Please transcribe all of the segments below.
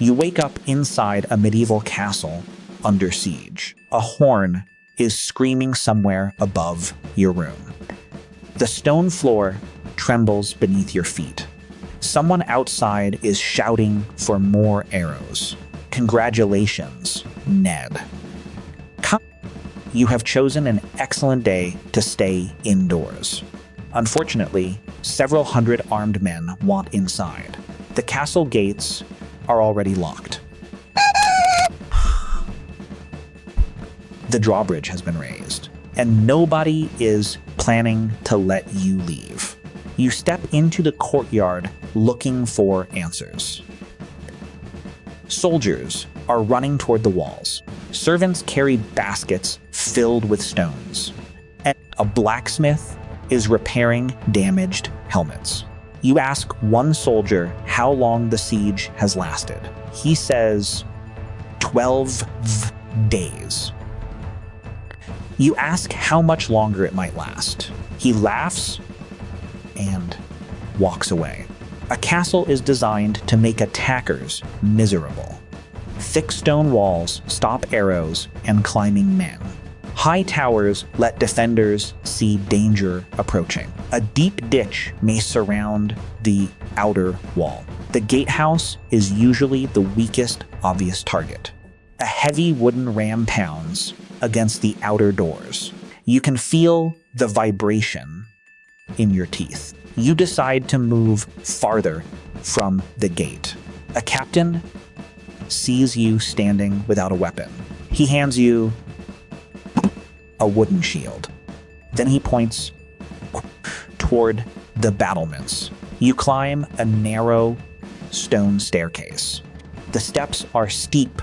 You wake up inside a medieval castle under siege. A horn is screaming somewhere above your room. The stone floor trembles beneath your feet. Someone outside is shouting for more arrows. Congratulations, Ned. You have chosen an excellent day to stay indoors. Unfortunately, several hundred armed men want inside. The castle gates are already locked. The drawbridge has been raised, and nobody is planning to let you leave. You step into the courtyard looking for answers. Soldiers are running toward the walls. Servants carry baskets filled with stones, and a blacksmith is repairing damaged helmets. You ask one soldier how long the siege has lasted. He says 12 days. You ask how much longer it might last. He laughs and walks away. A castle is designed to make attackers miserable. Thick stone walls stop arrows and climbing men. High towers let defenders see danger approaching. A deep ditch may surround the outer wall. The gatehouse is usually the weakest obvious target. A heavy wooden ram pounds against the outer doors. You can feel the vibration in your teeth. You decide to move farther from the gate. A captain sees you standing without a weapon. He hands you a wooden shield. Then he points toward the battlements. You climb a narrow stone staircase. The steps are steep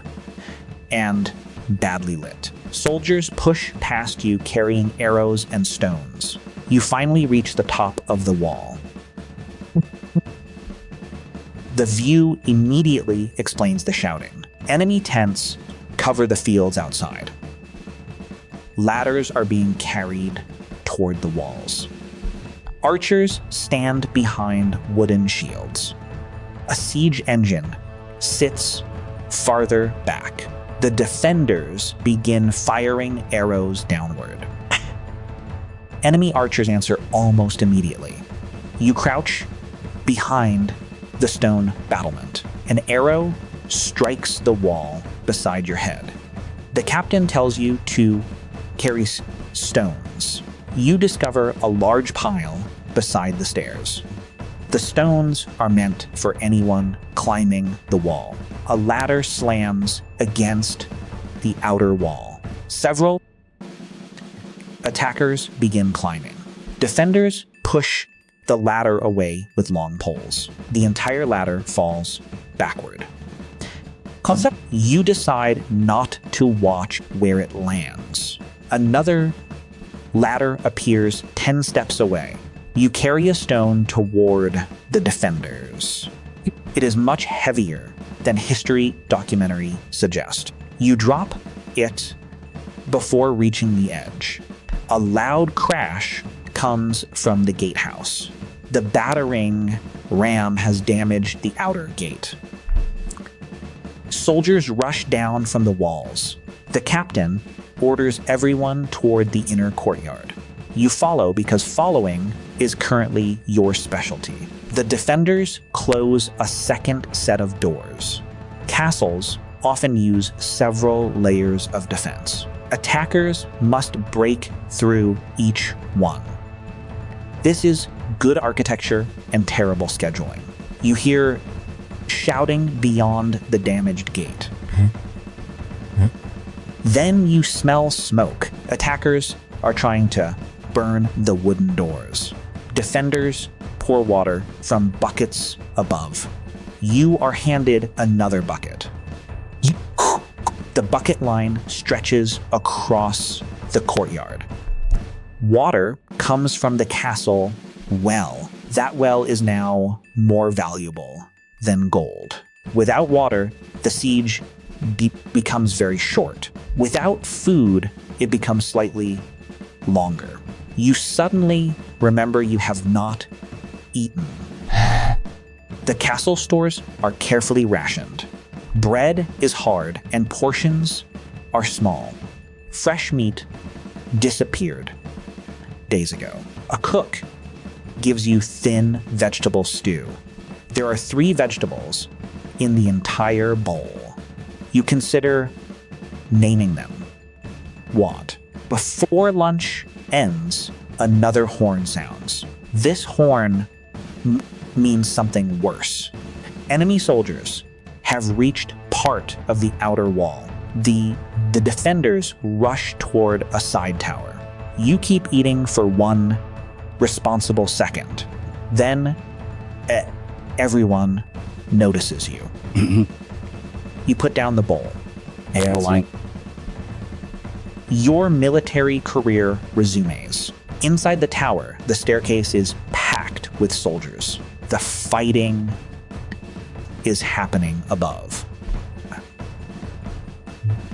and badly lit. Soldiers push past you carrying arrows and stones. You finally reach the top of the wall. The view immediately explains the shouting. Enemy tents cover the fields outside. Ladders are being carried toward the walls. Archers stand behind wooden shields. A siege engine sits farther back. The defenders begin firing arrows downward. Enemy archers answer almost immediately. You crouch behind the stone battlement. An arrow strikes the wall beside your head. The captain tells you to carry stones. You discover a large pile beside the stairs. The stones are meant for anyone climbing the wall. A ladder slams against the outer wall. Several attackers begin climbing. Defenders push the ladder away with long poles. The entire ladder falls backward. Concept: you decide not to watch where it lands. Another ladder appears 10 steps away. You carry a stone toward the defenders. It is much heavier than history documentary suggests. You drop it before reaching the edge. A loud crash comes from the gatehouse. The battering ram has damaged the outer gate. Soldiers rush down from the walls. The captain orders everyone toward the inner courtyard. You follow because following is currently your specialty. The defenders close a second set of doors. Castles often use several layers of defense. Attackers must break through each one. This is good architecture and terrible scheduling. You hear shouting beyond the damaged gate. Then you smell smoke. Attackers are trying to burn the wooden doors. Defenders pour water from buckets above. You are handed another bucket. The bucket line stretches across the courtyard. Water comes from the castle well. That well is now more valuable than gold. Without water, the siege becomes very short. Without food, it becomes slightly longer. You suddenly remember you have not eaten. The castle stores are carefully rationed. Bread is hard and portions are small. Fresh meat disappeared days ago. A cook gives you thin vegetable stew. There are 3 vegetables in the entire bowl. You consider naming them. What? Before lunch ends, another horn sounds. This horn means something worse. Enemy soldiers have reached part of the outer wall. The defenders rush toward a side tower. You keep eating for 1 responsible second. Then everyone notices you. You put down the bowl. Your military career resumes. Inside the tower, the staircase is packed with soldiers. The fighting is happening above.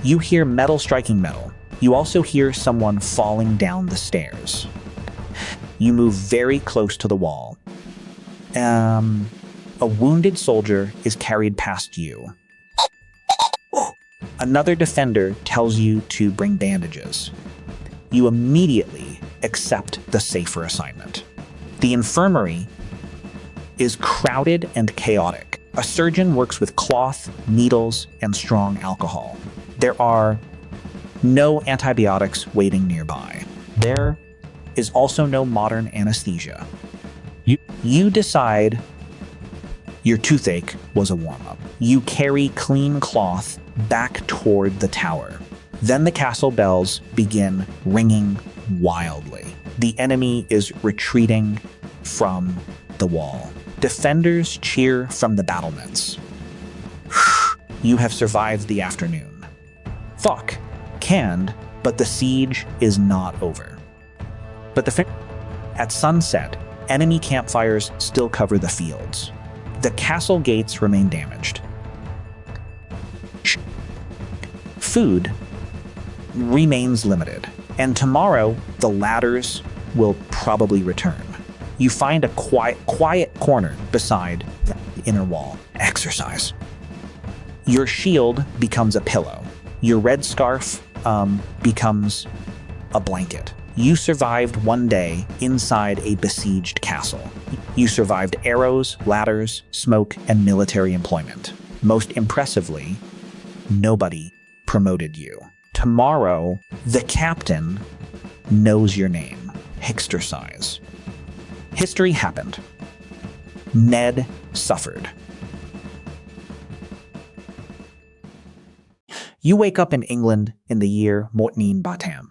You hear metal striking metal. You also hear someone falling down the stairs. You move very close to the wall. A wounded soldier is carried past you. Another defender tells you to bring bandages. You immediately accept the safer assignment. The infirmary is crowded and chaotic. A surgeon works with cloth, needles, and strong alcohol. There are no antibiotics waiting nearby. There is also no modern anesthesia. You decide your toothache was a warm-up. You carry clean cloth back toward the tower. Then the castle bells begin ringing wildly. The enemy is retreating from the wall. Defenders cheer from the battlements. You have survived the afternoon. Fuck, canned, but the siege is not over. At sunset, enemy campfires still cover the fields. The castle gates remain damaged. Food remains limited, and tomorrow the ladders will probably return. You find a quiet corner beside the inner wall. Exercise. Your shield becomes a pillow. Your red scarf becomes a blanket. You survived one day inside a besieged castle. You survived arrows, ladders, smoke, and military employment. Most impressively, nobody promoted you. Tomorrow, the captain knows your name. Exercise. History happened. Ned suffered. You wake up in England in the year Mortneen Batam.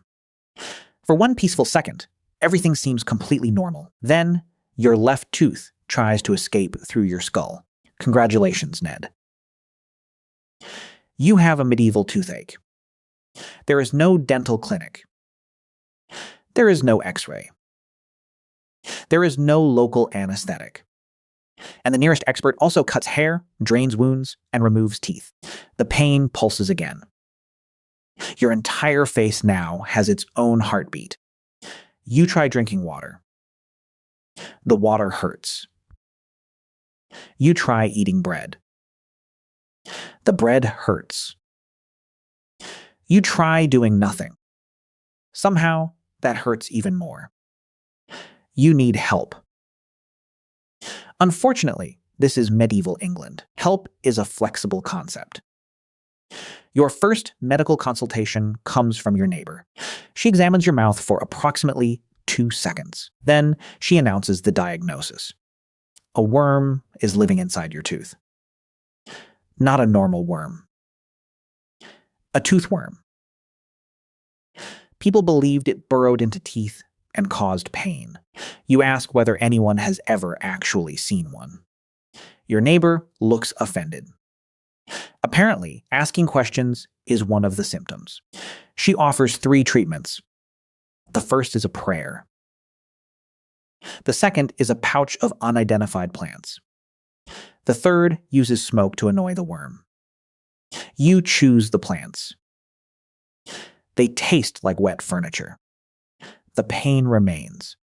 For one peaceful second, everything seems completely normal. Then, your left tooth tries to escape through your skull. Congratulations, Ned. You have a medieval toothache. There is no dental clinic. There is no x-ray. There is no local anesthetic. And the nearest expert also cuts hair, drains wounds, and removes teeth. The pain pulses again. Your entire face now has its own heartbeat. You try drinking water. The water hurts. You try eating bread. The bread hurts. You try doing nothing. Somehow, that hurts even more. You need help. Unfortunately, this is medieval England. Help is a flexible concept. Your first medical consultation comes from your neighbor. She examines your mouth for approximately 2 seconds. Then she announces the diagnosis. A worm is living inside your tooth. Not a normal worm. A toothworm. People believed it burrowed into teeth and caused pain. You ask whether anyone has ever actually seen one. Your neighbor looks offended. Apparently, asking questions is one of the symptoms. She offers 3 treatments. The first is a prayer. The second is a pouch of unidentified plants. The third uses smoke to annoy the worm. You choose the plants. They taste like wet furniture. The pain remains.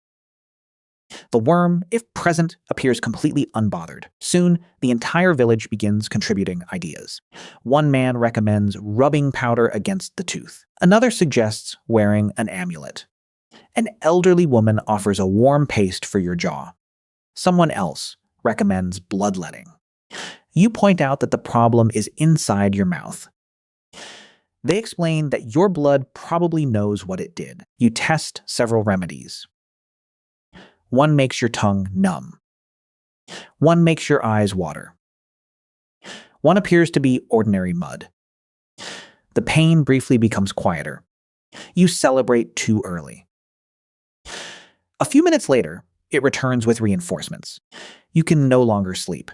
The worm, if present, appears completely unbothered. Soon, the entire village begins contributing ideas. One man recommends rubbing powder against the tooth. Another suggests wearing an amulet. An elderly woman offers a warm paste for your jaw. Someone else recommends bloodletting. You point out that the problem is inside your mouth. They explain that your blood probably knows what it did. You test several remedies. One makes your tongue numb. One makes your eyes water. One appears to be ordinary mud. The pain briefly becomes quieter. You celebrate too early. A few minutes later, it returns with reinforcements. You can no longer sleep.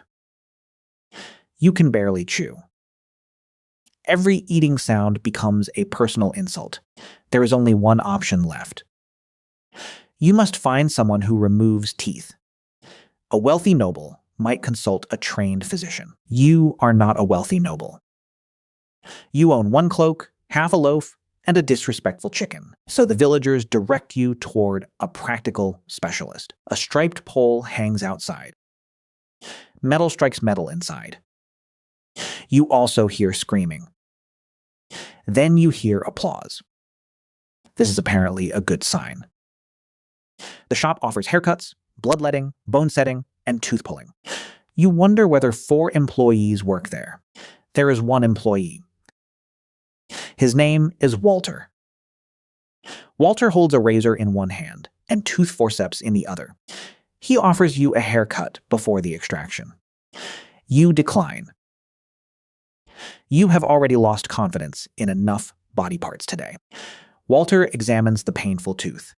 You can barely chew. Every eating sound becomes a personal insult. There is only one option left. You must find someone who removes teeth. A wealthy noble might consult a trained physician. You are not a wealthy noble. You own one cloak, half a loaf, and a disrespectful chicken. So the villagers direct you toward a practical specialist. A striped pole hangs outside. Metal strikes metal inside. You also hear screaming. Then you hear applause. This is apparently a good sign. The shop offers haircuts, bloodletting, bone setting, and tooth pulling. You wonder whether 4 employees work there. There is one employee. His name is Walter. Walter holds a razor in one hand and tooth forceps in the other. He offers you a haircut before the extraction. You decline. You have already lost confidence in enough body parts today. Walter examines the painful tooth.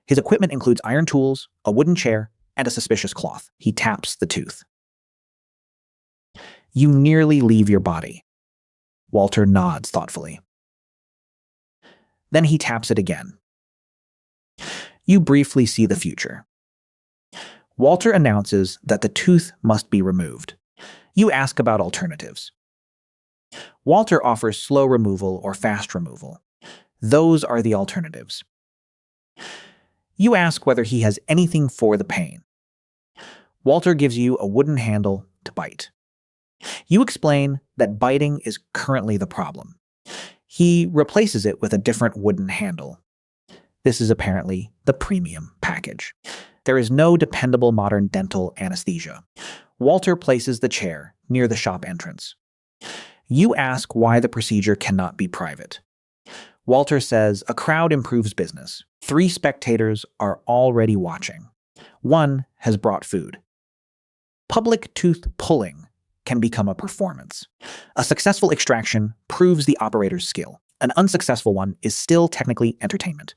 His equipment includes iron tools, a wooden chair, and a suspicious cloth. He taps the tooth. You nearly leave your body. Walter nods thoughtfully. Then he taps it again. You briefly see the future. Walter announces that the tooth must be removed. You ask about alternatives. Walter offers slow removal or fast removal. Those are the alternatives. You ask whether he has anything for the pain. Walter gives you a wooden handle to bite. You explain that biting is currently the problem. He replaces it with a different wooden handle. This is apparently the premium package. There is no dependable modern dental anesthesia. Walter places the chair near the shop entrance. You ask why the procedure cannot be private. Walter says a crowd improves business. 3 spectators are already watching. 1 has brought food. Public tooth pulling can become a performance. A successful extraction proves the operator's skill. An unsuccessful one is still technically entertainment.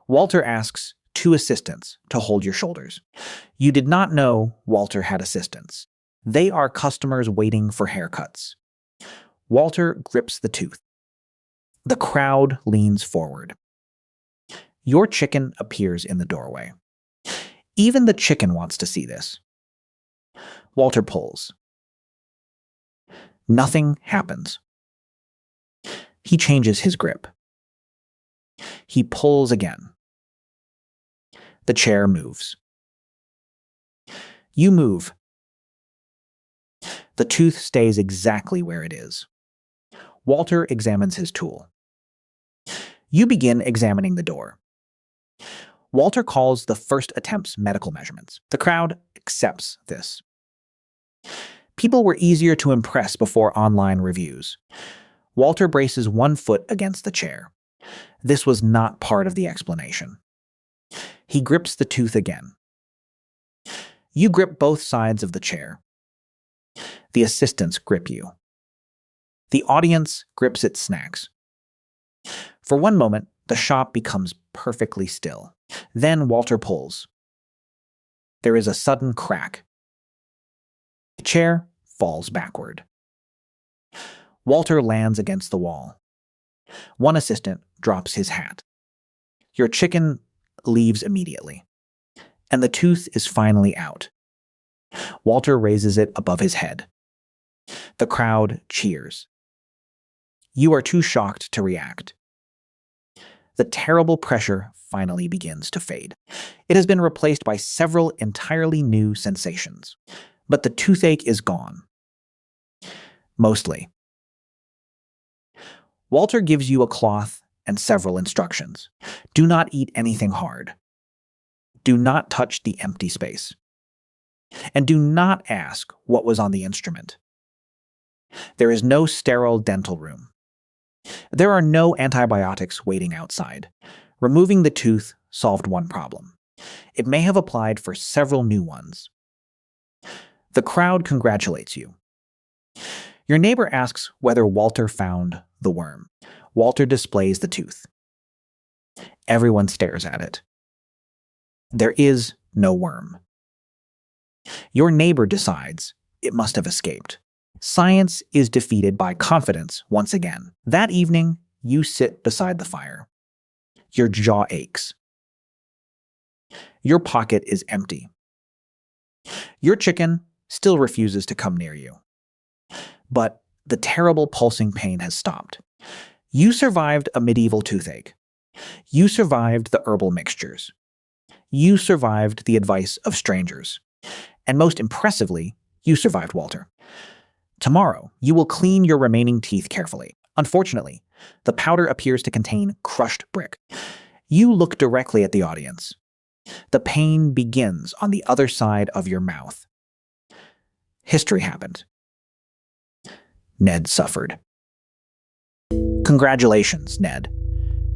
Walter asks 2 assistants to hold your shoulders. You did not know Walter had assistants. They are customers waiting for haircuts. Walter grips the tooth. The crowd leans forward. Your chicken appears in the doorway. Even the chicken wants to see this. Walter pulls. Nothing happens. He changes his grip. He pulls again. The chair moves. You move. The tooth stays exactly where it is. Walter examines his tool. You begin examining the door. Walter calls the first attempts medical measurements. The crowd accepts this. People were easier to impress before online reviews. Walter braces one foot against the chair. This was not part of the explanation. He grips the tooth again. You grip both sides of the chair. The assistants grip you. The audience grips its snacks. For one moment, the shop becomes perfectly still. Then Walter pulls. There is a sudden crack. The chair falls backward. Walter lands against the wall. One assistant drops his hat. Your chicken leaves immediately, and the tooth is finally out. Walter raises it above his head. The crowd cheers. You are too shocked to react. The terrible pressure finally begins to fade. It has been replaced by several entirely new sensations. But the toothache is gone. Mostly. Walter gives you a cloth and several instructions. Do not eat anything hard. Do not touch the empty space. And do not ask what was on the instrument. There is no sterile dental room. There are no antibiotics waiting outside. Removing the tooth solved one problem. It may have applied for several new ones. The crowd congratulates you. Your neighbor asks whether Walter found the worm. Walter displays the tooth. Everyone stares at it. There is no worm. Your neighbor decides it must have escaped. Science is defeated by confidence once again. That evening, you sit beside the fire. Your jaw aches. Your pocket is empty. Your chicken still refuses to come near you. But the terrible pulsing pain has stopped. You survived a medieval toothache. You survived the herbal mixtures. You survived the advice of strangers. And most impressively, you survived Walter. Tomorrow, you will clean your remaining teeth carefully. Unfortunately, the powder appears to contain crushed brick. You look directly at the audience. The pain begins on the other side of your mouth. History happened. Ned suffered. Congratulations, Ned.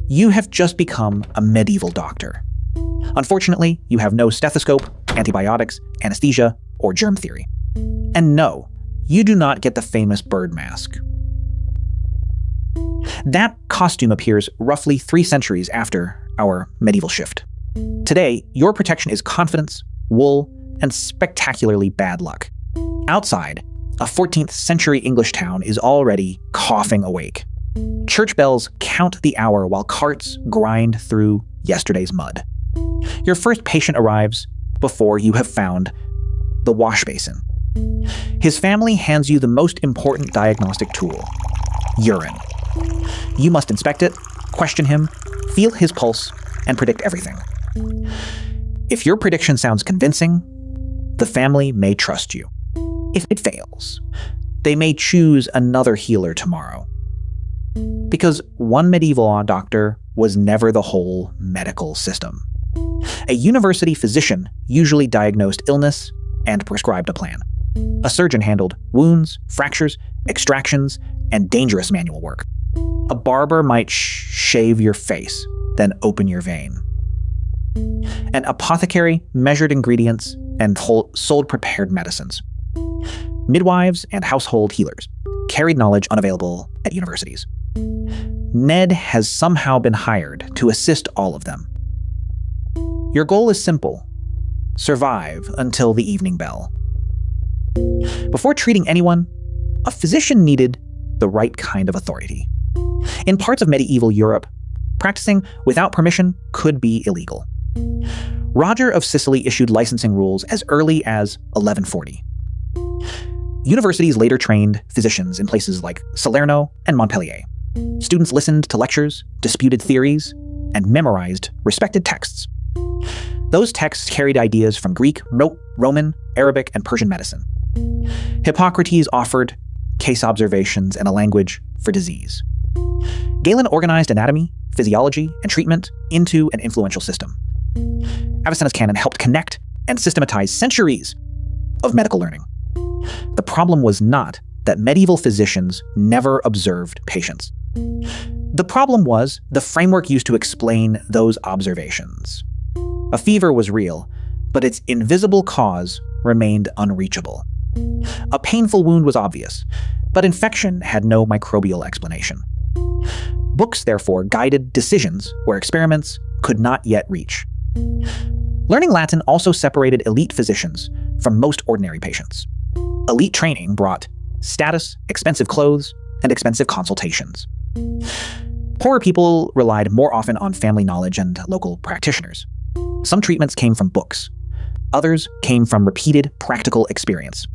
You have just become a medieval doctor. Unfortunately, you have no stethoscope, antibiotics, anesthesia, or germ theory. And no, you do not get the famous bird mask. That costume appears roughly 3 centuries after our medieval shift. Today, your protection is confidence, wool, and spectacularly bad luck. Outside, a 14th century English town is already coughing awake. Church bells count the hour while carts grind through yesterday's mud. Your first patient arrives before you have found the wash basin. His family hands you the most important diagnostic tool, urine. You must inspect it, question him, feel his pulse, and predict everything. If your prediction sounds convincing, the family may trust you. If it fails, they may choose another healer tomorrow. Because one medieval doctor was never the whole medical system. A university physician usually diagnosed illness and prescribed a plan. A surgeon handled wounds, fractures, extractions, and dangerous manual work. A barber might shave your face, then open your vein. An apothecary measured ingredients and sold prepared medicines. Midwives and household healers carried knowledge unavailable at universities. Ned has somehow been hired to assist all of them. Your goal is simple: survive until the evening bell. Before treating anyone, a physician needed the right kind of authority. In parts of medieval Europe, practicing without permission could be illegal. Roger of Sicily issued licensing rules as early as 1140. Universities later trained physicians in places like Salerno and Montpellier. Students listened to lectures, disputed theories, and memorized respected texts. Those texts carried ideas from Greek, Roman, Arabic, and Persian medicine. Hippocrates offered case observations and a language for disease. Galen organized anatomy, physiology, and treatment into an influential system. Avicenna's canon helped connect and systematize centuries of medical learning. The problem was not that medieval physicians never observed patients. The problem was the framework used to explain those observations. A fever was real, but its invisible cause remained unreachable. A painful wound was obvious, but infection had no microbial explanation. Books, therefore, guided decisions where experiments could not yet reach. Learning Latin also separated elite physicians from most ordinary patients. Elite training brought status, expensive clothes, and expensive consultations. Poorer people relied more often on family knowledge and local practitioners. Some treatments came from books. Others came from repeated practical experience.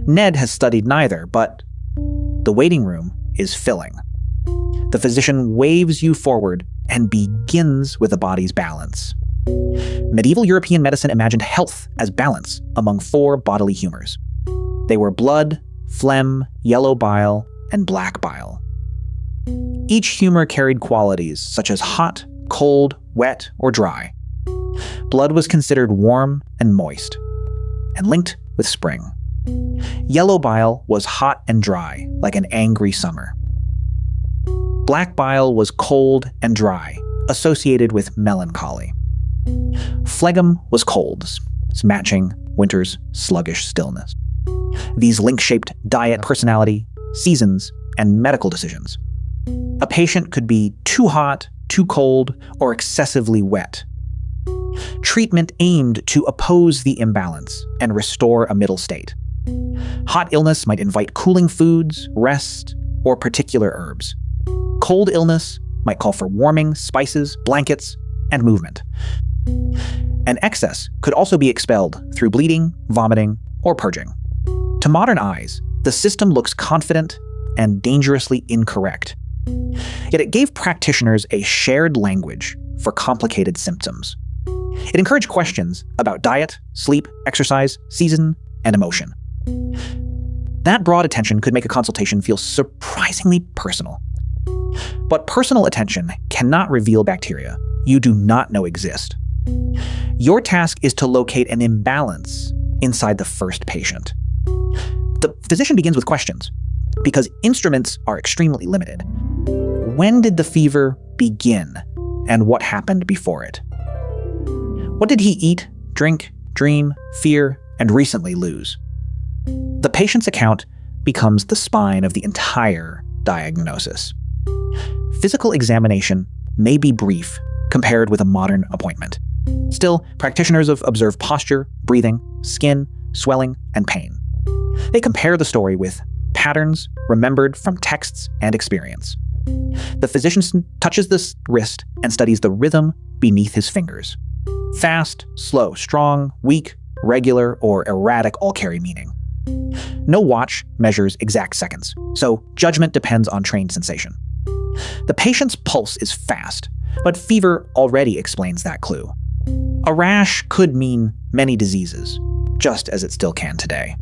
Ned has studied neither, but the waiting room is filling. The physician waves you forward and begins with the body's balance. Medieval European medicine imagined health as balance among 4 bodily humors. They were blood, phlegm, yellow bile, and black bile. Each humor carried qualities such as hot, cold, wet, or dry. Blood was considered warm and moist, and linked with spring. Yellow bile was hot and dry, like an angry summer. Black bile was cold and dry, associated with melancholy. Phlegm was cold, matching winter's sluggish stillness. These links shaped diet, personality, seasons, and medical decisions. A patient could be too hot, too cold, or excessively wet. Treatment aimed to oppose the imbalance and restore a middle state. Hot illness might invite cooling foods, rest, or particular herbs. Cold illness might call for warming, spices, blankets, and movement. An excess could also be expelled through bleeding, vomiting, or purging. To modern eyes, the system looks confident and dangerously incorrect. Yet it gave practitioners a shared language for complicated symptoms. It encouraged questions about diet, sleep, exercise, season, and emotion. That broad attention could make a consultation feel surprisingly personal. But personal attention cannot reveal bacteria you do not know exist. Your task is to locate an imbalance inside the first patient. The physician begins with questions, because instruments are extremely limited. When did the fever begin, and what happened before it? What did he eat, drink, dream, fear, and recently lose? The patient's account becomes the spine of the entire diagnosis. Physical examination may be brief compared with a modern appointment. Still, practitioners have observed posture, breathing, skin, swelling, and pain. They compare the story with patterns remembered from texts and experience. The physician touches the wrist and studies the rhythm beneath his fingers. Fast, slow, strong, weak, regular, or erratic all carry meaning. No watch measures exact seconds, so judgment depends on trained sensation. The patient's pulse is fast, but fever already explains that clue. A rash could mean many diseases, just as it still can today.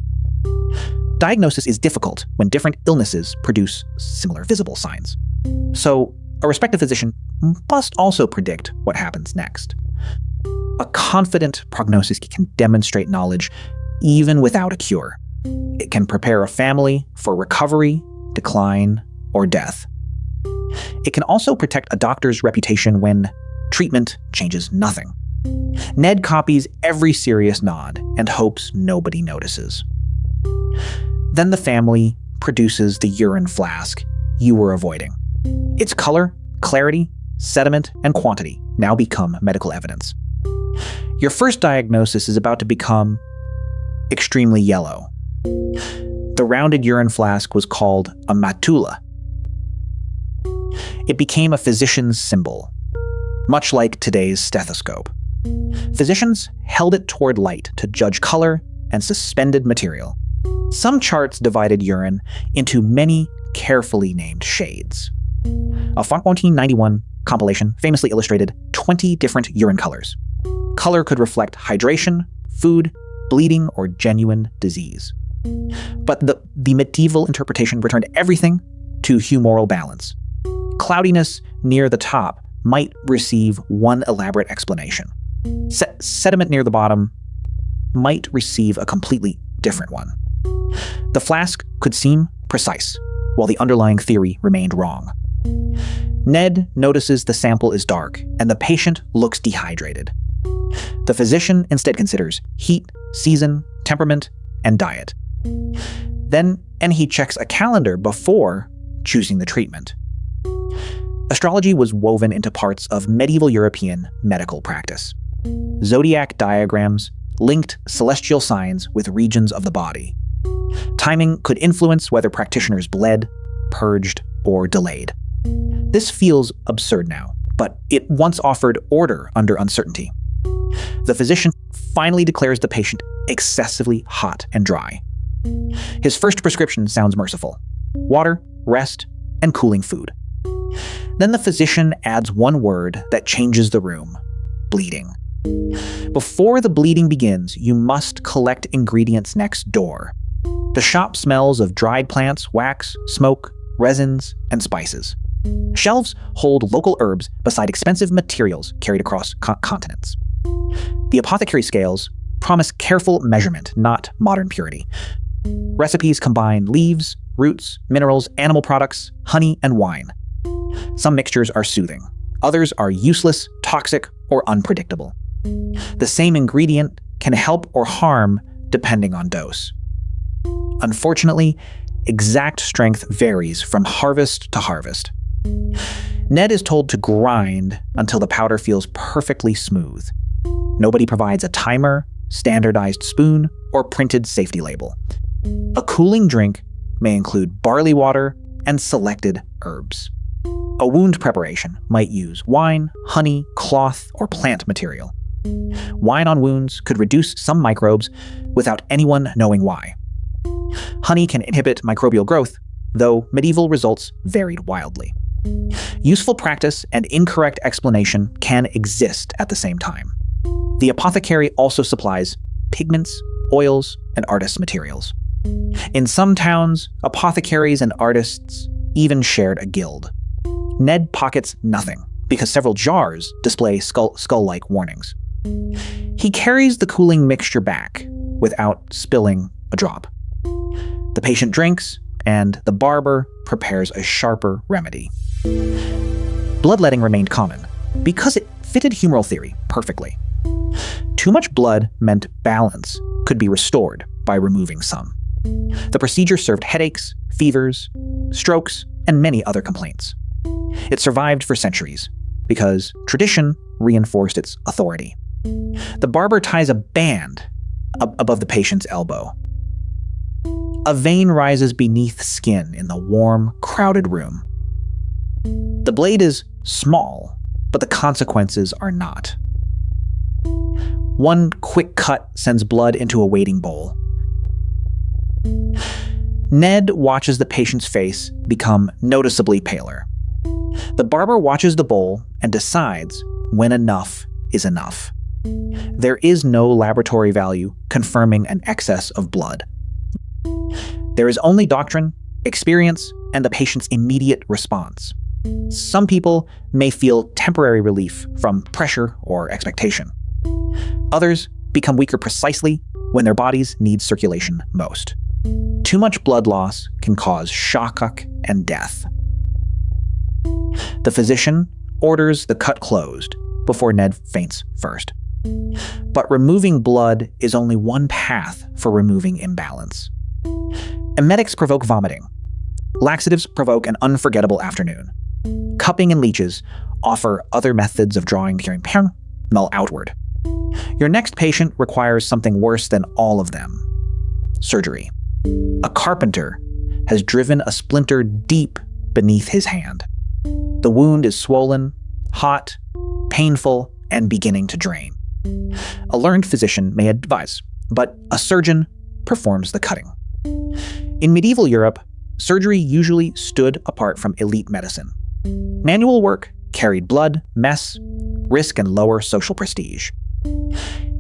Diagnosis is difficult when different illnesses produce similar visible signs. So, a respected physician must also predict what happens next. A confident prognosis can demonstrate knowledge even without a cure. It can prepare a family for recovery, decline, or death. It can also protect a doctor's reputation when treatment changes nothing. Ned copies every serious nod and hopes nobody notices. Then the family produces the urine flask you were avoiding. Its color, clarity, sediment, and quantity now become medical evidence. Your first diagnosis is about to become extremely yellow. The rounded urine flask was called a matula. It became a physician's symbol, much like today's stethoscope. Physicians held it toward light to judge color and suspended material. Some charts divided urine into many carefully named shades. A Fontenay 91 compilation famously illustrated 20 different urine colors. Color could reflect hydration, food, bleeding, or genuine disease. But the medieval interpretation returned everything to humoral balance. Cloudiness near the top might receive one elaborate explanation. Sediment near the bottom might receive a completely different one. The flask could seem precise, while the underlying theory remained wrong. Ned notices the sample is dark, and the patient looks dehydrated. The physician instead considers heat, season, temperament, and diet. Then he checks a calendar before choosing the treatment. Astrology was woven into parts of medieval European medical practice. Zodiac diagrams linked celestial signs with regions of the body. Timing could influence whether practitioners bled, purged, or delayed. This feels absurd now, but it once offered order under uncertainty. The physician finally declares the patient excessively hot and dry. His first prescription sounds merciful: water, rest, and cooling food. Then the physician adds one word that changes the room: bleeding. Before the bleeding begins, you must collect ingredients next door. The shop smells of dried plants, wax, smoke, resins, and spices. Shelves hold local herbs beside expensive materials carried across continents. The apothecary scales promise careful measurement, not modern purity. Recipes combine leaves, roots, minerals, animal products, honey, and wine. Some mixtures are soothing. Others are useless, toxic, or unpredictable. The same ingredient can help or harm depending on dose. Unfortunately, exact strength varies from harvest to harvest. Ned is told to grind until the powder feels perfectly smooth. Nobody provides a timer, standardized spoon, or printed safety label. A cooling drink may include barley water and selected herbs. A wound preparation might use wine, honey, cloth, or plant material. Wine on wounds could reduce some microbes without anyone knowing why. Honey can inhibit microbial growth, though medieval results varied wildly. Useful practice and incorrect explanation can exist at the same time. The apothecary also supplies pigments, oils, and artists' materials. In some towns, apothecaries and artists even shared a guild. Ned pockets nothing, because several jars display skull-like warnings. He carries the cooling mixture back without spilling a drop. The patient drinks, and the barber prepares a sharper remedy. Bloodletting remained common, because it fitted humoral theory perfectly. Too much blood meant balance could be restored by removing some. The procedure served headaches, fevers, strokes, and many other complaints. It survived for centuries, because tradition reinforced its authority. The barber ties a band above the patient's elbow. A vein rises beneath skin in the warm, crowded room. The blade is small, but the consequences are not. One quick cut sends blood into a waiting bowl. Ned watches the patient's face become noticeably paler. The barber watches the bowl and decides when enough is enough. There is no laboratory value confirming an excess of blood. There is only doctrine, experience, and the patient's immediate response. Some people may feel temporary relief from pressure or expectation. Others become weaker precisely when their bodies need circulation most. Too much blood loss can cause shock and death. The physician orders the cut closed before Ned faints first. But removing blood is only one path for removing imbalance. Emetics provoke vomiting. Laxatives provoke an unforgettable afternoon. Cupping and leeches offer other methods of drawing the null outward. Your next patient requires something worse than all of them: surgery. A carpenter has driven a splinter deep beneath his hand. The wound is swollen, hot, painful, and beginning to drain. A learned physician may advise, but a surgeon performs the cutting. In medieval Europe, surgery usually stood apart from elite medicine. Manual work carried blood, mess, risk, and lower social prestige.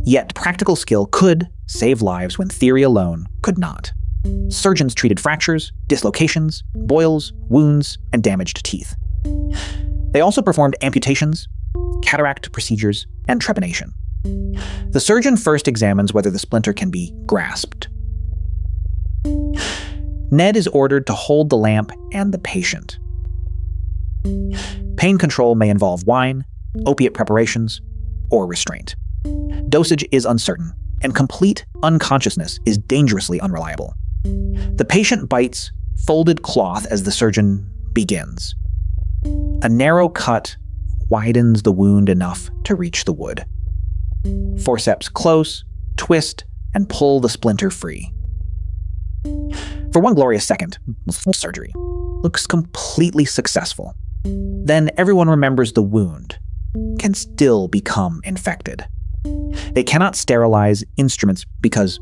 Yet practical skill could save lives when theory alone could not. Surgeons treated fractures, dislocations, boils, wounds, and damaged teeth. They also performed amputations, cataract procedures, and trepanation. The surgeon first examines whether the splinter can be grasped. Ned is ordered to hold the lamp and the patient. Pain control may involve wine, opiate preparations, or restraint. Dosage is uncertain, and complete unconsciousness is dangerously unreliable. The patient bites folded cloth as the surgeon begins. A narrow cut widens the wound enough to reach the wood. Forceps close, twist, and pull the splinter free. For one glorious second, surgery looks completely successful. Then everyone remembers the wound can still become infected. They cannot sterilize instruments because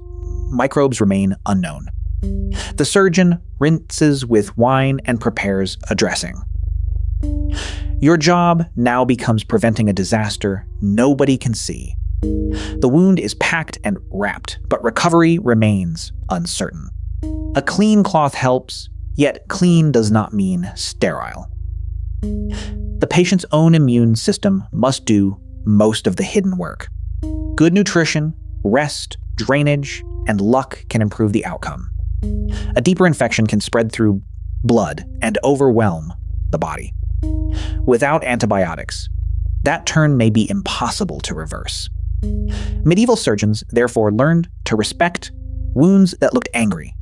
microbes remain unknown. The surgeon rinses with wine and prepares a dressing. Your job now becomes preventing a disaster nobody can see. The wound is packed and wrapped, but recovery remains uncertain. A clean cloth helps, yet clean does not mean sterile. The patient's own immune system must do most of the hidden work. Good nutrition, rest, drainage, and luck can improve the outcome. A deeper infection can spread through blood and overwhelm the body. Without antibiotics, that turn may be impossible to reverse. Medieval surgeons therefore learned to respect wounds that looked angry.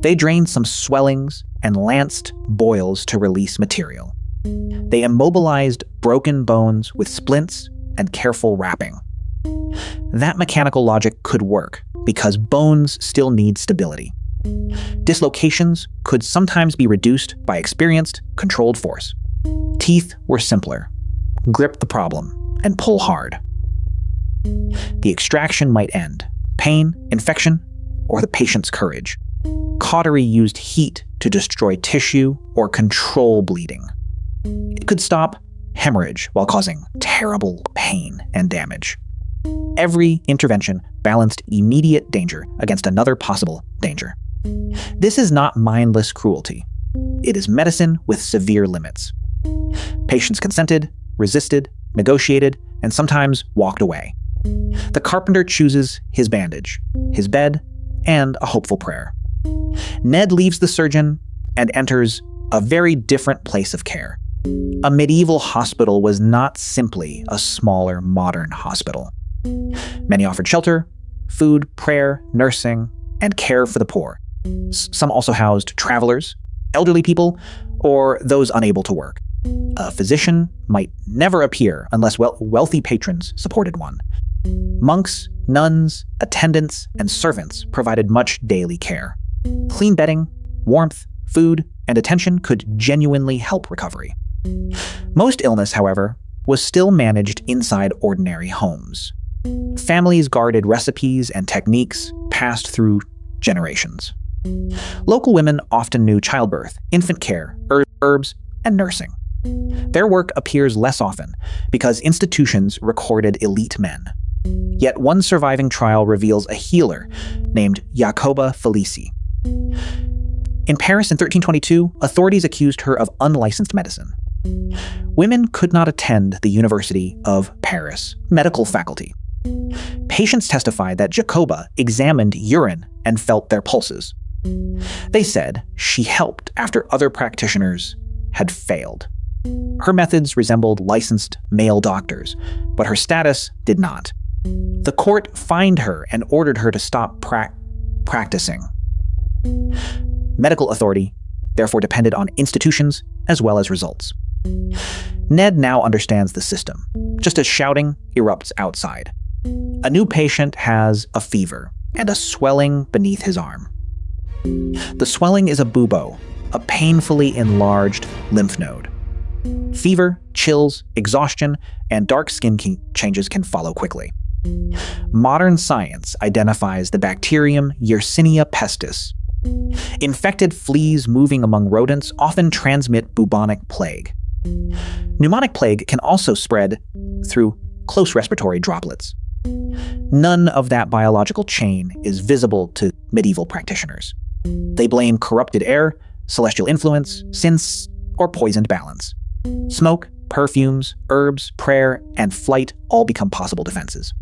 They drained some swellings and lanced boils to release material. They immobilized broken bones with splints and careful wrapping. That mechanical logic could work because bones still need stability. Dislocations could sometimes be reduced by experienced, controlled force. Teeth were simpler. Grip the problem and pull hard. The extraction might end pain, infection, or the patient's courage. Cautery used heat to destroy tissue or control bleeding. It could stop hemorrhage while causing terrible pain and damage. Every intervention balanced immediate danger against another possible danger. This is not mindless cruelty. It is medicine with severe limits. Patients consented, resisted, negotiated, and sometimes walked away. The carpenter chooses his bandage, his bed, and a hopeful prayer. Ned leaves the surgeon and enters a very different place of care. A medieval hospital was not simply a smaller modern hospital. Many offered shelter, food, prayer, nursing, and care for the poor. Some also housed travelers, elderly people, or those unable to work. A physician might never appear unless wealthy patrons supported one. Monks, nuns, attendants, and servants provided much daily care. Clean bedding, warmth, food, and attention could genuinely help recovery. Most illness, however, was still managed inside ordinary homes. Families guarded recipes and techniques passed through generations. Local women often knew childbirth, infant care, herbs, and nursing. Their work appears less often because institutions recorded elite men. Yet one surviving trial reveals a healer named Jacoba Felici. In Paris in 1322, authorities accused her of unlicensed medicine. Women could not attend the University of Paris medical faculty. Patients testified that Jacoba examined urine and felt their pulses. They said she helped after other practitioners had failed. Her methods resembled licensed male doctors, but her status did not. The court fined her and ordered her to stop practicing. Medical authority therefore depended on institutions as well as results. Ned now understands the system, just as shouting erupts outside. A new patient has a fever and a swelling beneath his arm. The swelling is a bubo, a painfully enlarged lymph node. Fever, chills, exhaustion, and dark skin changes can follow quickly. Modern science identifies the bacterium Yersinia pestis. Infected fleas moving among rodents often transmit bubonic plague. Pneumonic plague can also spread through close respiratory droplets. None of that biological chain is visible to medieval practitioners. They blame corrupted air, celestial influence, synths, or poisoned balance. Smoke, perfumes, herbs, prayer, and flight all become possible defenses.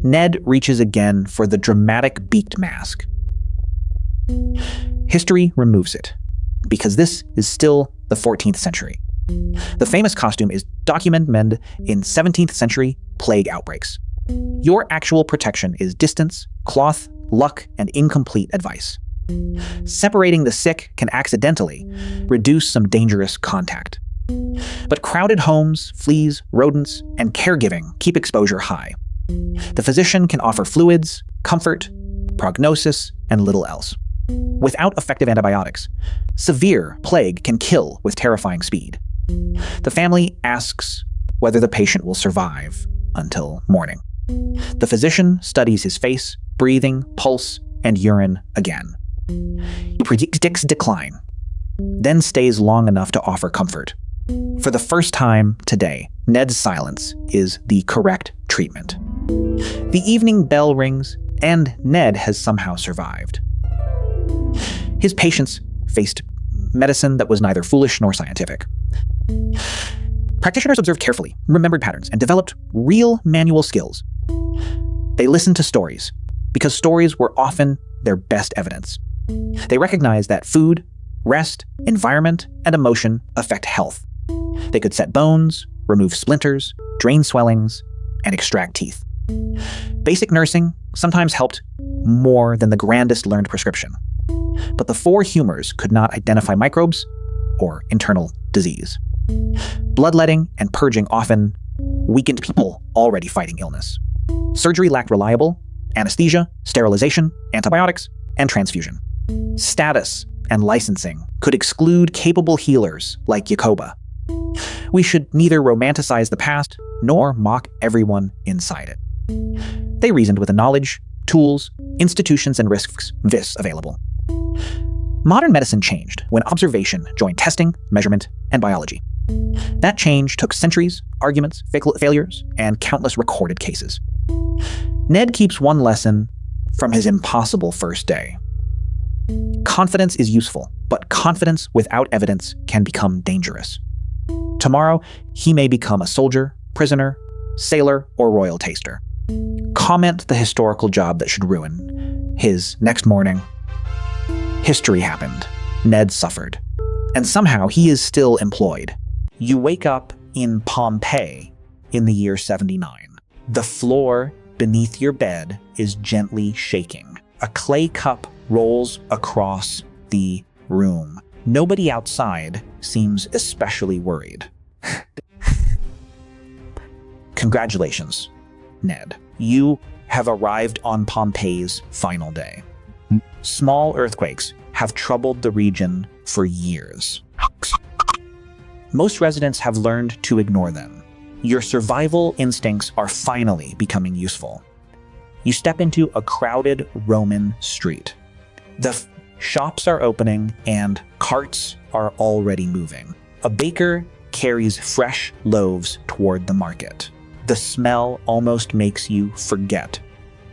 Ned reaches again for the dramatic beaked mask. History removes it, because this is still the 14th century. The famous costume is documented in 17th century plague outbreaks. Your actual protection is distance, cloth, luck, and incomplete advice. Separating the sick can accidentally reduce some dangerous contact. But crowded homes, fleas, rodents, and caregiving keep exposure high. The physician can offer fluids, comfort, prognosis, and little else. Without effective antibiotics, severe plague can kill with terrifying speed. The family asks whether the patient will survive until morning. The physician studies his face, breathing, pulse, and urine again. He predicts decline, then stays long enough to offer comfort. For the first time today, Ned's silence is the correct treatment. The evening bell rings, and Ned has somehow survived. His patients faced medicine that was neither foolish nor scientific. Practitioners observed carefully, remembered patterns, and developed real manual skills. They listened to stories, because stories were often their best evidence. They recognized that food, rest, environment, and emotion affect health. They could set bones, remove splinters, drain swellings, and extract teeth. Basic nursing sometimes helped more than the grandest learned prescription. But the four humors could not identify microbes or internal disease. Bloodletting and purging often weakened people already fighting illness. Surgery lacked reliable anesthesia, sterilization, antibiotics, and transfusion. Status and licensing could exclude capable healers like Jacoba. We should neither romanticize the past nor mock everyone inside it. They reasoned with the knowledge, tools, institutions, and risks available. Modern medicine changed when observation joined testing, measurement, and biology. That change took centuries, arguments, failures, and countless recorded cases. Ned keeps one lesson from his impossible first day. Confidence is useful, but confidence without evidence can become dangerous. Tomorrow, he may become a soldier, prisoner, sailor, or royal taster. Comment the historical job that should ruin his next morning. History happened. Ned suffered. And somehow he is still employed. You wake up in Pompeii in the year 79. The floor beneath your bed is gently shaking. A clay cup rolls across the room. Nobody outside seems especially worried. Congratulations, Ned. You have arrived on Pompeii's final day. Small earthquakes have troubled the region for years. Most residents have learned to ignore them. Your survival instincts are finally becoming useful. You step into a crowded Roman street. The shops are opening and carts are already moving. A baker carries fresh loaves toward the market. The smell almost makes you forget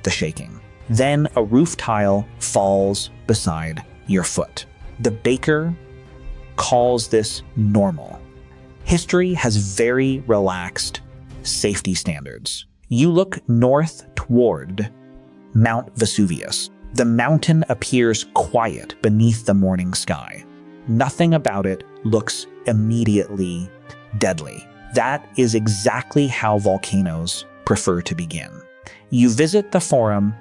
the shaking. Then a roof tile falls beside your foot. The baker calls this normal. History has very relaxed safety standards. You look north toward Mount Vesuvius. The mountain appears quiet beneath the morning sky. Nothing about it looks immediately deadly. That is exactly how volcanoes prefer to begin. You visit the forum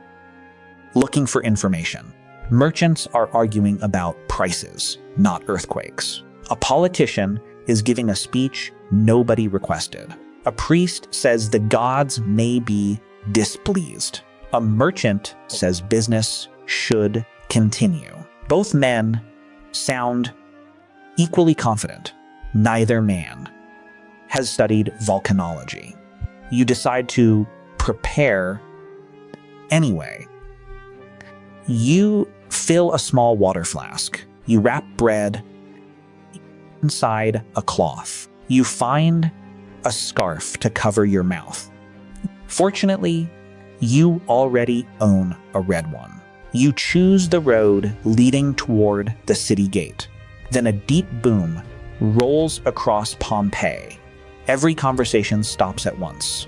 looking for information. Merchants are arguing about prices, not earthquakes. A politician is giving a speech nobody requested. A priest says the gods may be displeased. A merchant says business should continue. Both men sound equally confident. Neither man has studied volcanology. You decide to prepare anyway. You fill a small water flask. You wrap bread inside a cloth. You find a scarf to cover your mouth. Fortunately, you already own a red one. You choose the road leading toward the city gate. Then a deep boom rolls across Pompeii. Every conversation stops at once.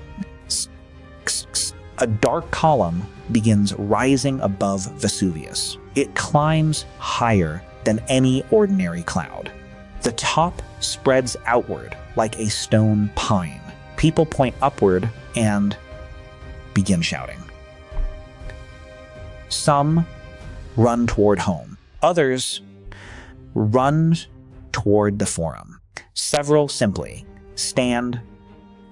A dark column begins rising above Vesuvius. It climbs higher than any ordinary cloud. The top spreads outward like a stone pine. People point upward and begin shouting. Some run toward home. Others run toward the forum. Several simply stand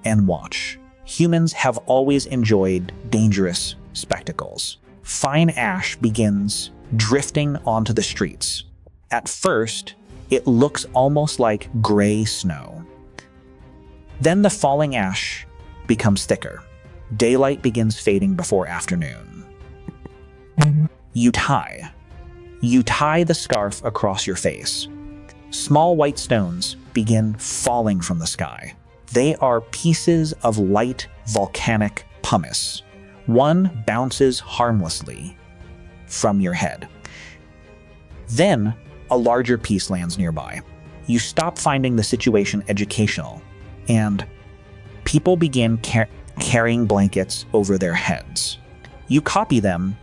and watch. Humans have always enjoyed dangerous spectacles. Fine ash begins drifting onto the streets. At first, it looks almost like gray snow. Then the falling ash becomes thicker. Daylight begins fading before afternoon. You tie the scarf across your face. Small white stones begin falling from the sky. They are pieces of light volcanic pumice. One bounces harmlessly from your head. Then, a larger piece lands nearby. You stop finding the situation educational, and people begin carrying blankets over their heads. You copy them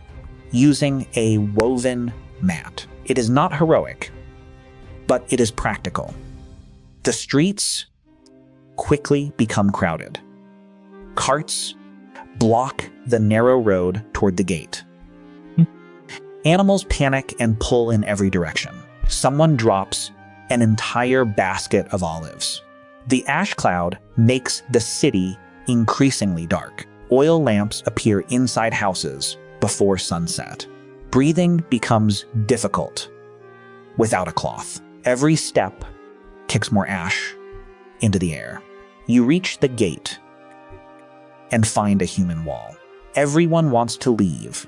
using a woven mat. It is not heroic, but it is practical. The streets quickly become crowded. Carts block the narrow road toward the gate. Animals panic and pull in every direction. Someone drops an entire basket of olives. The ash cloud makes the city increasingly dark. Oil lamps appear inside houses before sunset. Breathing becomes difficult without a cloth. Every step kicks more ash into the air. You reach the gate and find a human wall. Everyone wants to leave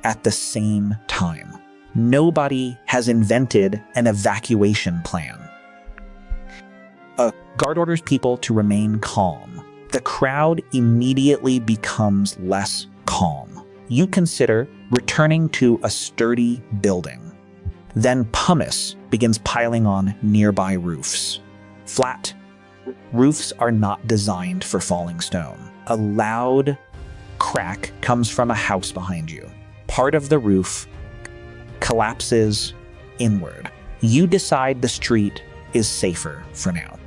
at the same time. Nobody has invented an evacuation plan. A guard orders people to remain calm. The crowd immediately becomes less calm. You consider returning to a sturdy building. Then pumice begins piling on nearby roofs. Flat roofs are not designed for falling stone. A loud crack comes from a house behind you. Part of the roof collapses inward. You decide the street is safer for now.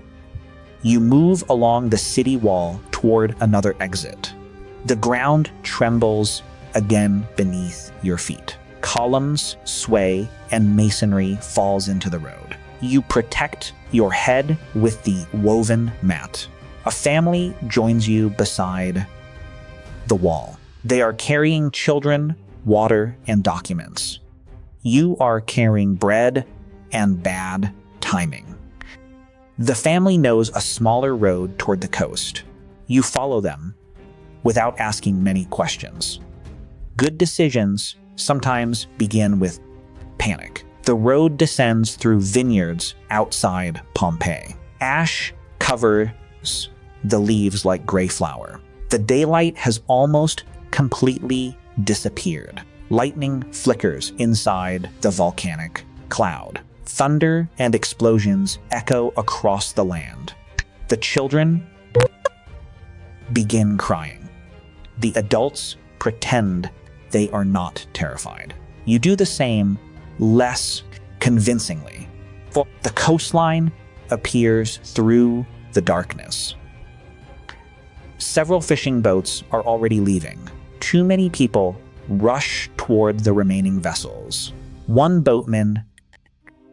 You move along the city wall toward another exit. The ground trembles again beneath your feet. Columns sway and masonry falls into the road. You protect your head with the woven mat. A family joins you beside the wall. They are carrying children, water, and documents. You are carrying bread and bad timing. The family knows a smaller road toward the coast. You follow them without asking many questions. Good decisions sometimes begin with panic. The road descends through vineyards outside Pompeii. Ash covers the leaves like gray flour. The daylight has almost completely disappeared. Lightning flickers inside the volcanic cloud. Thunder and explosions echo across the land. The children begin crying. The adults pretend they are not terrified. You do the same, less convincingly. For the coastline appears through the darkness. Several fishing boats are already leaving. Too many people rush toward the remaining vessels. One boatman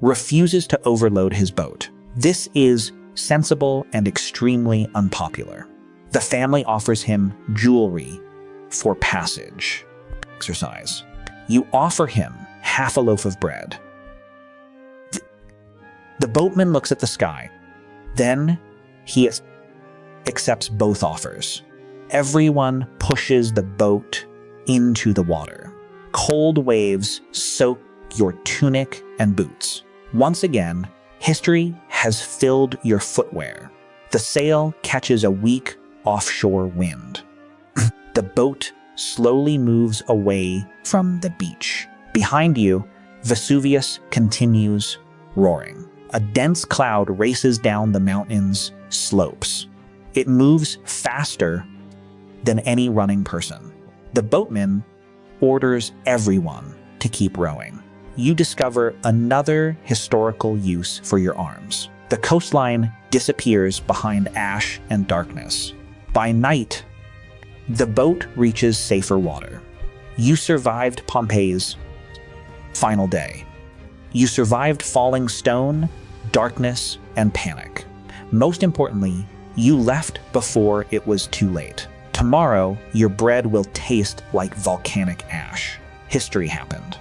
refuses to overload his boat. This is sensible and extremely unpopular. The family offers him jewelry for passage. Exercise. You offer him half a loaf of bread. The boatman looks at the sky. Then he accepts both offers. Everyone pushes the boat into the water. Cold waves soak your tunic and boots. Once again, history has filled your footwear. The sail catches a weak offshore wind. The boat slowly moves away from the beach. Behind you, Vesuvius continues roaring. A dense cloud races down the mountain's slopes. It moves faster than any running person. The boatman orders everyone to keep rowing. You discover another historical use for your arms. The coastline disappears behind ash and darkness. By night, the boat reaches safer water. You survived Pompeii's final day. You survived falling stone, darkness, and panic. Most importantly, you left before it was too late. Tomorrow, your bread will taste like volcanic ash. History happened.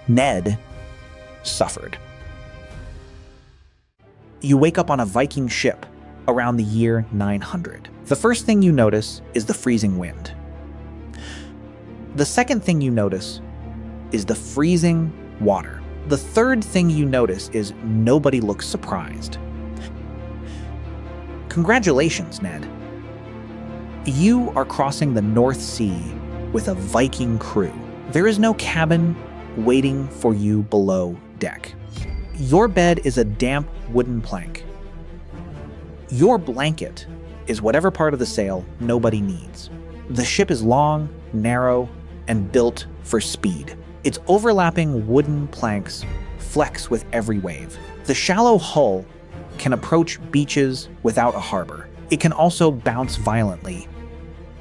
Ned suffered. You wake up on a Viking ship around the year 900. The first thing you notice is the freezing wind. The second thing you notice is the freezing water. The third thing you notice is nobody looks surprised. Congratulations, Ned. You are crossing the North Sea with a Viking crew. There is no cabin waiting for you below deck. Your bed is a damp wooden plank. Your blanket is whatever part of the sail nobody needs. The ship is long, narrow, and built for speed. Its overlapping wooden planks flex with every wave. The shallow hull can approach beaches without a harbor. It can also bounce violently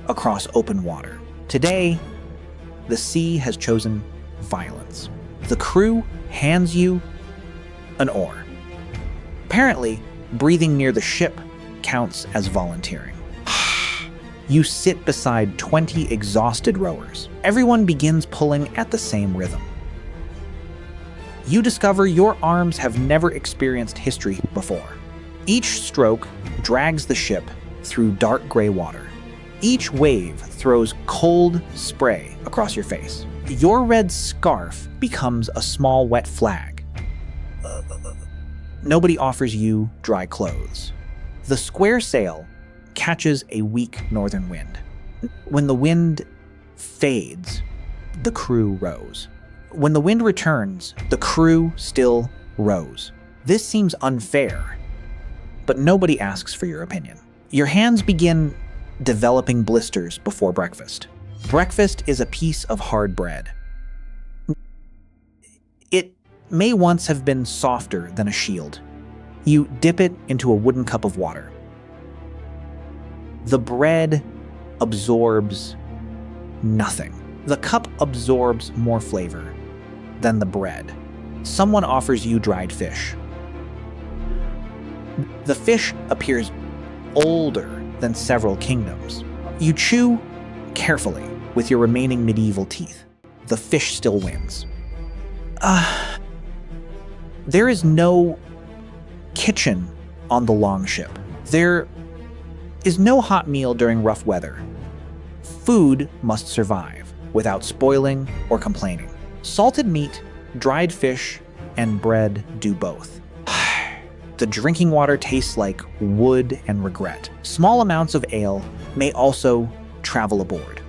across open water. Today, the sea has chosen violence. The crew hands you an oar. Apparently, breathing near the ship counts as volunteering. You sit beside 20 exhausted rowers. Everyone begins pulling at the same rhythm. You discover your arms have never experienced history before. Each stroke drags the ship through dark gray water. Each wave throws cold spray across your face. Your red scarf becomes a small wet flag. Nobody offers you dry clothes. The square sail catches a weak northern wind. When the wind fades, the crew rows. When the wind returns, the crew still rows. This seems unfair, but nobody asks for your opinion. Your hands begin developing blisters before breakfast. Breakfast is a piece of hard bread. It may once have been softer than a shield. You dip it into a wooden cup of water. The bread absorbs nothing. The cup absorbs more flavor than the bread. Someone offers you dried fish. The fish appears older than several kingdoms. You chew carefully with your remaining medieval teeth. The fish still wins. There is no kitchen on the longship. There is no hot meal during rough weather. Food must survive without spoiling or complaining. Salted meat, dried fish, and bread do both. The drinking water tastes like wood and regret. Small amounts of ale may also travel aboard.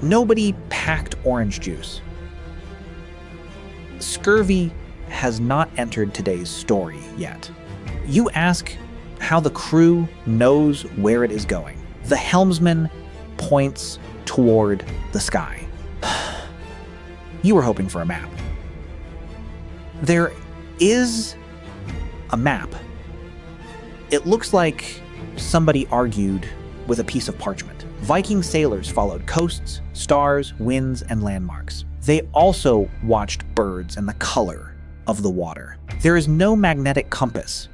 Nobody packed orange juice. Scurvy has not entered today's story yet. You ask how the crew knows where it is going. The helmsman points toward the sky. You were hoping for a map. There is a map. It looks like somebody argued with a piece of parchment. Viking sailors followed coasts, stars, winds, and landmarks. They also watched birds and the color of the water. There is no magnetic compass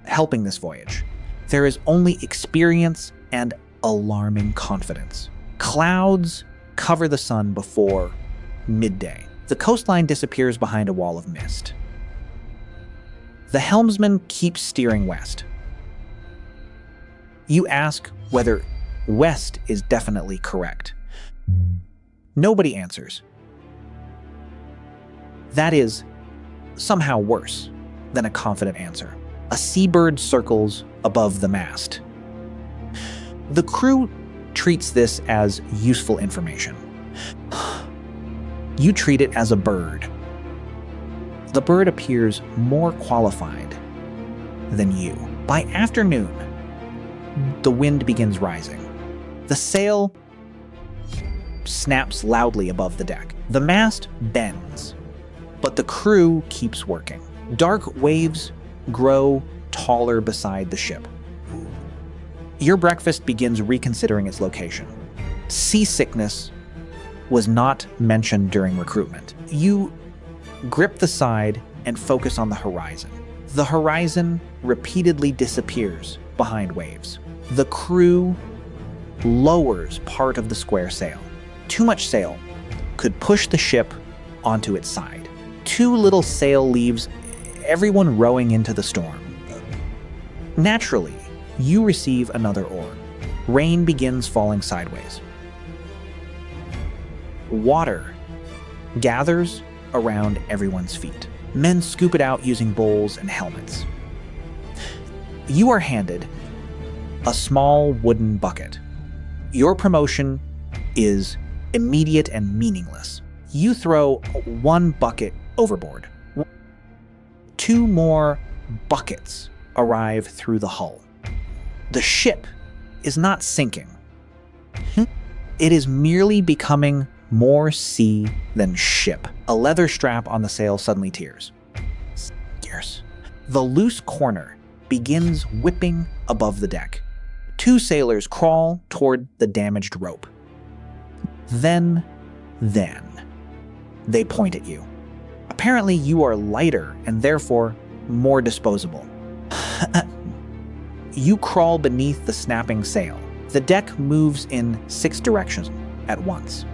helping this voyage. There is only experience and alarming confidence. Clouds cover the sun before midday. The coastline disappears behind a wall of mist. The helmsman keeps steering west. You ask whether west is definitely correct. Nobody answers. That is somehow worse than a confident answer. A seabird circles above the mast. The crew treats this as useful information. You treat it as a bird. The bird appears more qualified than you. By afternoon, the wind begins rising. The sail snaps loudly above the deck. The mast bends, but the crew keeps working. Dark waves grow taller beside the ship. Your breakfast begins reconsidering its location. Seasickness was not mentioned during recruitment. You grip the side and focus on the horizon. The horizon repeatedly disappears behind waves. The crew lowers part of the square sail. Too much sail could push the ship onto its side. Too little sail leaves everyone rowing into the storm. Naturally, you receive another oar. Rain begins falling sideways. Water gathers around everyone's feet. Men scoop it out using bowls and helmets. You are handed a small wooden bucket. Your promotion is immediate and meaningless. You throw one bucket overboard. 2 more buckets arrive through the hull. The ship is not sinking. It is merely becoming more sea than ship. A leather strap on the sail suddenly tears. The loose corner begins whipping above the deck. 2 sailors crawl toward the damaged rope. Then, they point at you. Apparently, you are lighter and therefore more disposable. You crawl beneath the snapping sail. The deck moves in 6 directions at once.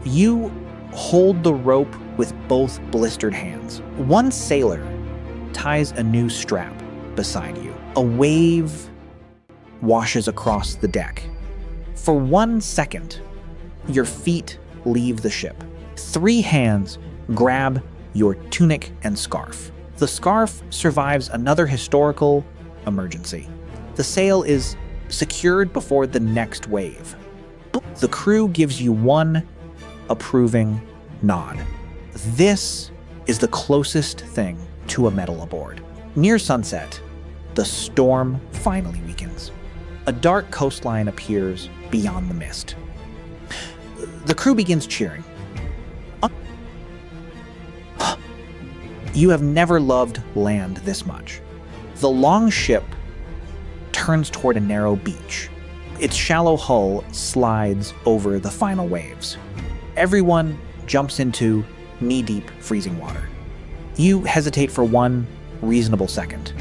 You hold the rope with both blistered hands. One sailor ties a new strap beside you. A wave washes across the deck. For 1 second, your feet leave the ship. 3 hands grab your tunic and scarf. The scarf survives another historical emergency. The sail is secured before the next wave. The crew gives you one approving nod. This is the closest thing to a medal aboard. Near sunset, the storm finally weakens. A dark coastline appears beyond the mist. The crew begins cheering. You have never loved land this much. The long ship turns toward a narrow beach. Its shallow hull slides over the final waves. Everyone jumps into knee-deep freezing water. You hesitate for 1 reasonable second.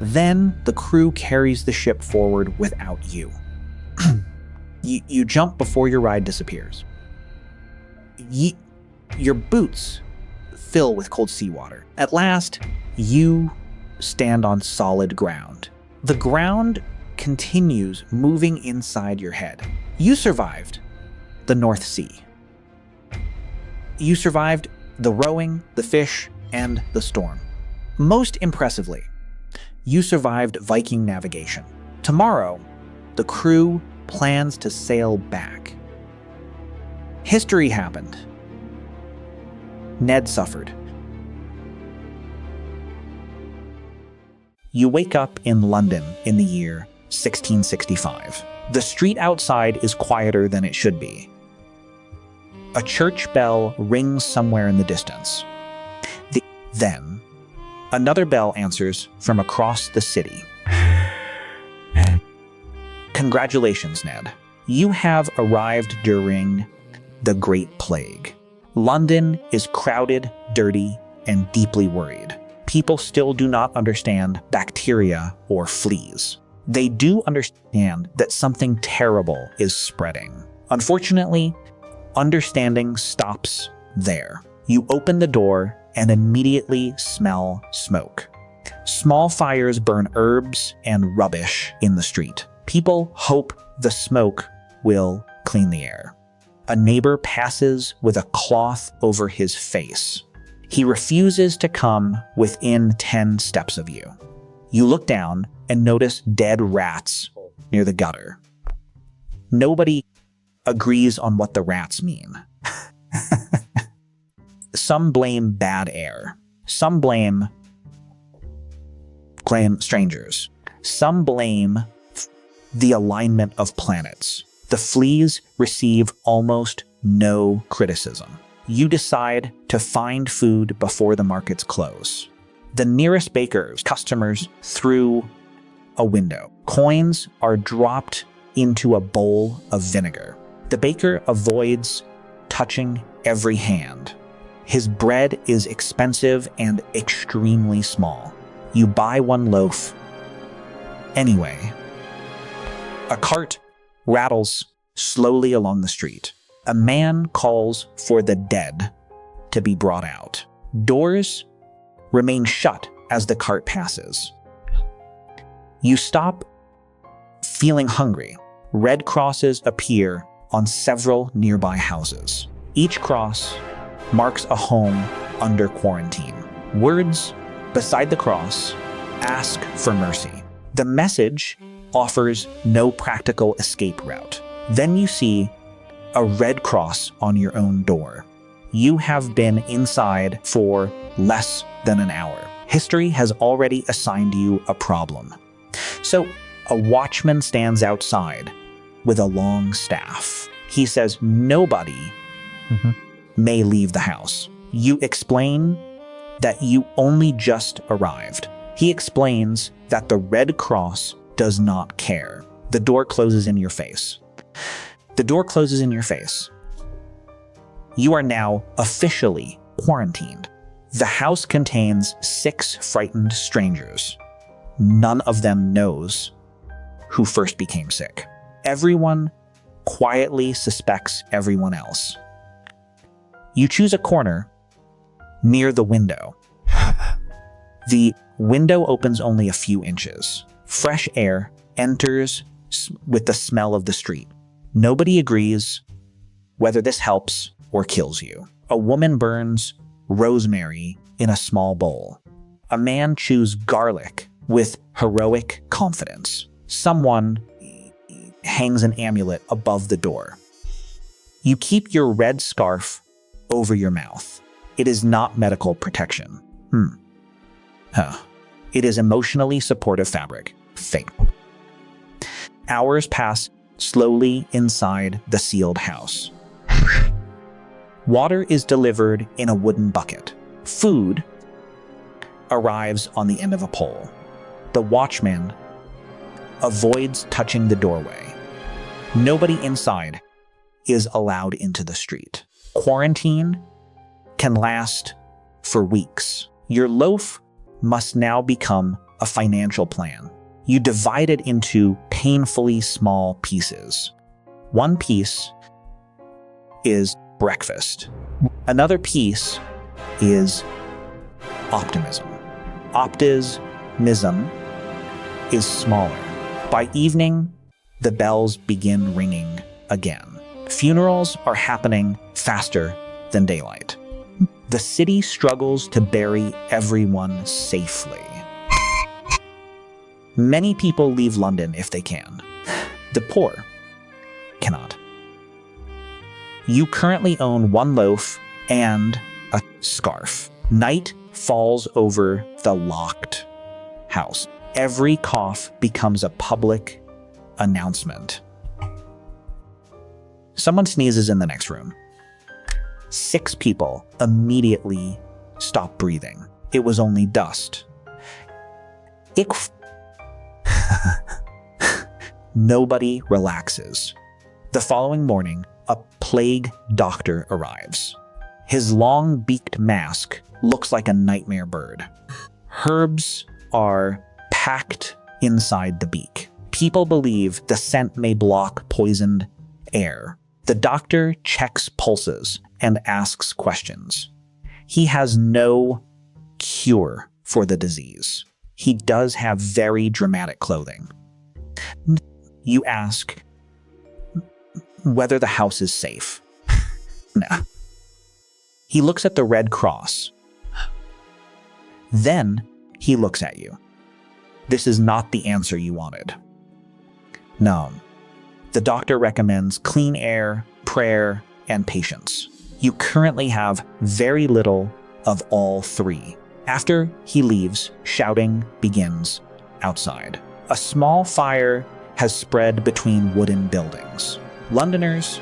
Then the crew carries the ship forward without you. You jump before your ride disappears. Your boots fill with cold seawater. At last, you stand on solid ground. The ground continues moving inside your head. You survived the North Sea. You survived the rowing, the fish, and the storm. Most impressively, you survived Viking navigation. Tomorrow, the crew plans to sail back. History happened. Ned suffered. You wake up in London in the year 1665. The street outside is quieter than it should be. A church bell rings somewhere in the distance. Then, another bell answers from across the city. Congratulations, Ned. You have arrived during the Great Plague. London is crowded, dirty, and deeply worried. People still do not understand bacteria or fleas. They do understand that something terrible is spreading. Unfortunately, understanding stops there. You open the door and immediately smell smoke. Small fires burn herbs and rubbish in the street. People hope the smoke will clean the air. A neighbor passes with a cloth over his face. He refuses to come within 10 steps of you. You look down and notice dead rats near the gutter. Nobody agrees on what the rats mean. Some blame bad air. Some blame strangers. Some blame the alignment of planets. The fleas receive almost no criticism. You decide to find food before the markets close. The nearest baker's customers through a window. Coins are dropped into a bowl of vinegar. The baker avoids touching every hand. His bread is expensive and extremely small. You buy 1 loaf anyway. A cart rattles slowly along the street. A man calls for the dead to be brought out. Doors remain shut as the cart passes. You stop feeling hungry. Red crosses appear on several nearby houses. Each cross marks a home under quarantine. Words beside the cross ask for mercy. The message offers no practical escape route. Then you see a red cross on your own door. You have been inside for less than an hour. History has already assigned you a problem. So a watchman stands outside with a long staff. He says nobody may leave the house. You explain that you only just arrived. He explains that the Red Cross does not care. The door closes in your face. The door closes in your face. You are now officially quarantined. The house contains 6 frightened strangers. None of them knows who first became sick. Everyone quietly suspects everyone else. You choose a corner near the window. The window opens only a few inches. Fresh air enters with the smell of the street. Nobody agrees whether this helps or kills you. A woman burns rosemary in a small bowl. A man chews garlic with heroic confidence. Someone hangs an amulet above the door. You keep your red scarf over your mouth. It is not medical protection. It is emotionally supportive fabric. Fake. Hours pass slowly inside the sealed house. Water is delivered in a wooden bucket. Food arrives on the end of a pole. The watchman avoids touching the doorway. Nobody inside is allowed into the street. Quarantine can last for weeks. Your loaf must now become a financial plan. You divide it into painfully small pieces. One piece is breakfast. Another piece is optimism. Optimism is smaller. By evening, the bells begin ringing again. Funerals are happening faster than daylight. The city struggles to bury everyone safely. Many people leave London if they can. The poor cannot. You currently own 1 loaf and a scarf. Night falls over the locked house. Every cough becomes a public announcement. Someone sneezes in the next room. 6 people immediately stop breathing. It was only dust. Nobody relaxes. The following morning, a plague doctor arrives. His long-beaked mask looks like a nightmare bird. Herbs are packed inside the beak. People believe the scent may block poisoned air. The doctor checks pulses and asks questions. He has no cure for the disease. He does have very dramatic clothing. You ask whether the house is safe. Nah. He looks at the Red Cross. Then he looks at you. This is not the answer you wanted. No. The doctor recommends clean air, prayer, and patience. You currently have very little of all 3. After he leaves, shouting begins outside. A small fire has spread between wooden buildings. Londoners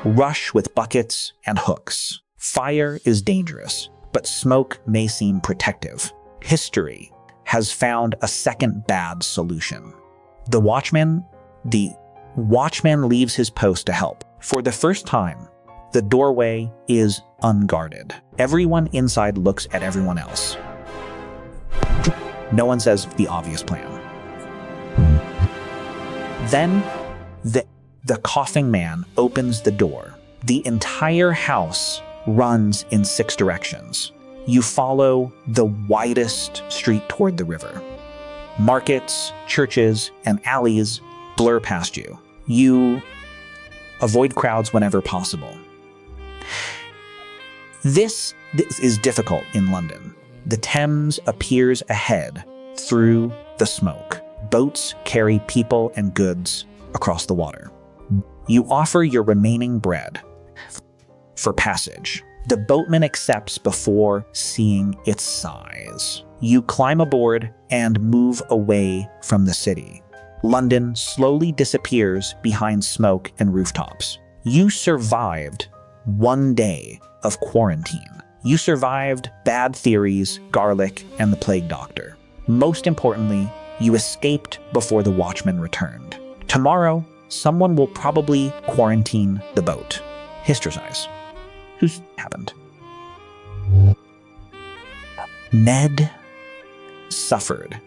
rush with buckets and hooks. Fire is dangerous, but smoke may seem protective. History has found a second bad solution. The watchman leaves his post to help. For the first time, the doorway is unguarded. Everyone inside looks at everyone else. No one says the obvious plan. Then the coughing man opens the door. The entire house runs in 6 directions. You follow the widest street toward the river. Markets, churches, and alleys blur past you. You avoid crowds whenever possible. This This is difficult in London. The Thames appears ahead through the smoke. Boats carry people and goods across the water. You offer your remaining bread for passage. The boatman accepts before seeing its size. You climb aboard and move away from the city. London slowly disappears behind smoke and rooftops. You survived 1 day of quarantine. You survived bad theories, garlic, and the plague doctor. Most importantly, you escaped before the watchman returned. Tomorrow, someone will probably quarantine the boat. Hystericize. Who's happened? Ned suffered